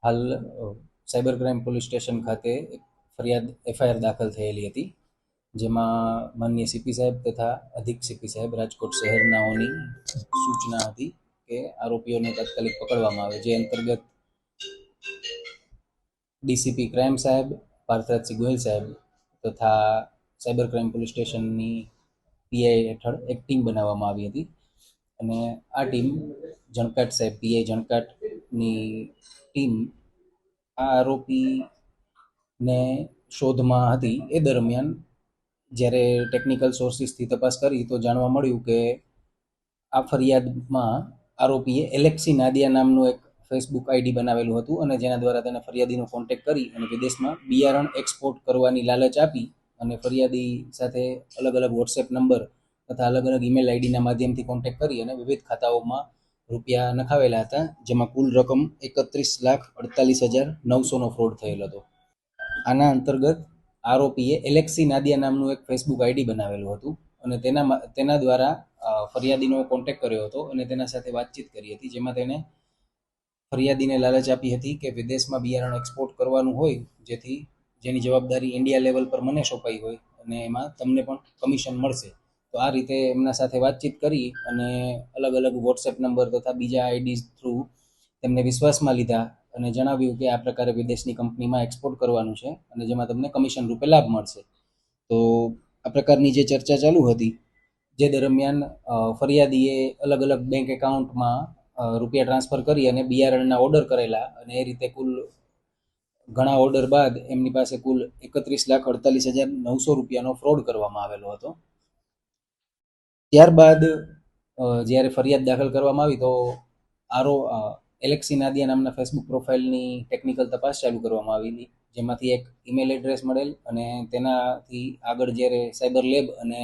હાલ cyber crime police station ખાતે એક ફરિયાદ એફઆઈઆર દાખલ થયેલી હતી, જેમાં માનનીય સીપી સાહેબ તથા અધિક સીપી સાહેબ રાજકોટ શહેરનાઓની સૂચના હતી કે આરોપીઓને તાત્કાલિક પકડવામાં આવે, જે અંતર્ગત ડીસીપી ક્રાઇમ સાહેબ પાર્થરાજસિંહ ગોયલ સાહેબ તથા સાયબર ક્રાઇમ પોલીસ સ્ટેશનની પીઆઈ હેઠળ એક ટીમ બનાવવામાં આવી હતી. અને આ ટીમ જણકાટ સાહેબ પીઆઈ જણકાટની ટીમ આ આરોપીને શોધમાં હતી. એ દરમિયાન જ્યારે ટેકનિકલ સોર્સિસથી તપાસ કરી તો જાણવા મળ્યું કે આ ફરિયાદમાં આરોપીએ એલેક્સી નાદિયા નામનું એક ફેસબુક આઈડી બનાવેલું હતું, અને જેના દ્વારા તેને ફરિયાદીનો કોન્ટેક્ટ કરી અને વિદેશમાં બિયારણ એક્સપોર્ટ કરવાની લાલચ આપી અને ફરિયાદી સાથે અલગ અલગ વોટ્સએપ નંબર તથા અલગ અલગ ઈમેલ આઈડીના માધ્યમથી કોન્ટેક્ટ કરી અને વિવિધ ખાતાઓમાં રૂપિયા નખાવેલા હતા, જેમાં કુલ રકમ 31,48,900નો ફ્રોડ થયેલ હતો. આના અંતર્ગત આરોપીએ એલેક્સી નાદિયા નામનું એક ફેસબુક આઈડી બનાવેલું હતું અને તેના દ્વારા ફરિયાદીનો કોન્ટેક્ટ કર્યો હતો અને તેના સાથે વાતચીત કરી હતી, જેમાં તેને ફરિયાદીને લાલચ આપી હતી કે વિદેશમાં બિયારણ એક્સપોર્ટ કરવાનું હોય, જેની જવાબદારી ઇન્ડિયા લેવલ પર મને સોંપાઈ હોય અને એમાં તમને પણ કમિશન મળશે. તો આ રીતે એમના સાથે વાતચીત કરી અને અલગ અલગ વોટ્સએપ નંબર તથા બીજા આઈડી થ્રુ તેમને વિશ્વાસમાં લીધા અને જણાવ્યું કે આ પ્રકારે વિદેશની કંપનીમાં એક્સપોર્ટ કરવાનું છે અને જેમાં તમને કમિશન રૂપે લાભ મળશે. તો આ પ્રકારની જે ચર્ચા ચાલુ હતી, જે દરમિયાન ફરિયાદીએ અલગ અલગ બેંક એકાઉન્ટમાં રૂપિયા ટ્રાન્સફર કરી અને બિયારણના ઓર્ડર કરેલા, અને એ રીતે કુલ ઘણા ઓર્ડર બાદ એમની પાસે કુલ 31,48,900 રૂપિયાનો ફ્રોડ કરવામાં આવેલો હતો. ત્યારબાદ જ્યારે ફરિયાદ દાખલ કરવામાં આવી તો એલેક્સી નાદિયા નામના ફેસબુક પ્રોફાઇલની ટેકનિકલ તપાસ ચાલુ કરવામાં આવેલી, જેમાંથી એક ઈમેલ એડ્રેસ મળેલ અને તેનાથી આગળ જ્યારે સાયબર લેબ અને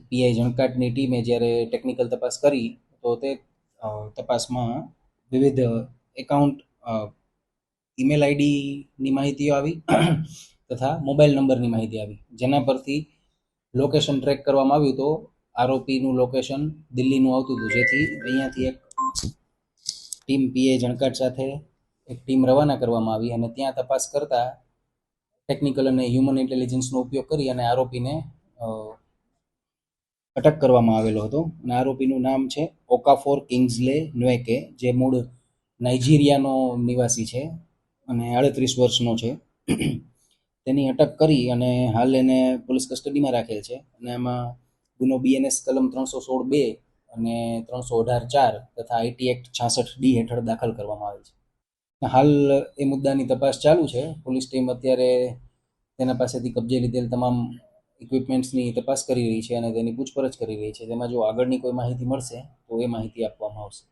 પીઆઈ જણકાટની ટીમે જ્યારે ટેકનિકલ તપાસ કરી તો તે તપાસમાં વિવિધ એકાઉન્ટ ઈમેલ આઈડીની માહિતીઓ આવી તથા મોબાઈલ નંબરની માહિતી આવી, જેના પરથી લોકેશન ટ્રેક કરવામાં આવ્યું તો આરોપીનું લોકેશન દિલ્હીનું આવતું હતું, જેથી અહીંયાથી એક ટીમ પીઆઈ જણકાટ સાથે એક ટીમ રવાના કરવામાં આવી અને ત્યાં તપાસ કરતા ટેકનિકલ અને હ્યુમન ઇન્ટેલિજન્સનો ઉપયોગ કરી અને આરોપીને અટક કરવામાં આવેલો હતો. અને આરોપીનું નામ છે ઓકાફોર કિંગ્સલે ન્વેકે, જે મૂળ નાઇજીરિયાનો નિવાસી છે અને 38 વર્ષનો છે. તેની અટક કરી અને હાલ એને પોલીસ કસ્ટડીમાં રાખેલ છે અને એમાં ગુનો બીએનએસ કલમ 316(2) અને 318(4) તથા આઈટી એક્ટ 66D હેઠળ દાખલ કરવામાં આવેલ છે. હાલ એ મુદ્દાની તપાસ ચાલુ છે. પોલીસ ટીમ અત્યારે તેના પાસેથી કબજે લીધેલ તમામ ઇક્વિપમેન્ટ્સની તપાસ કરી રહી છે અને તેની પૂછપરછ કરી રહી છે. તેમાં જો આગળની કોઈ માહિતી મળશે તો એ માહિતી આપવામાં આવશે.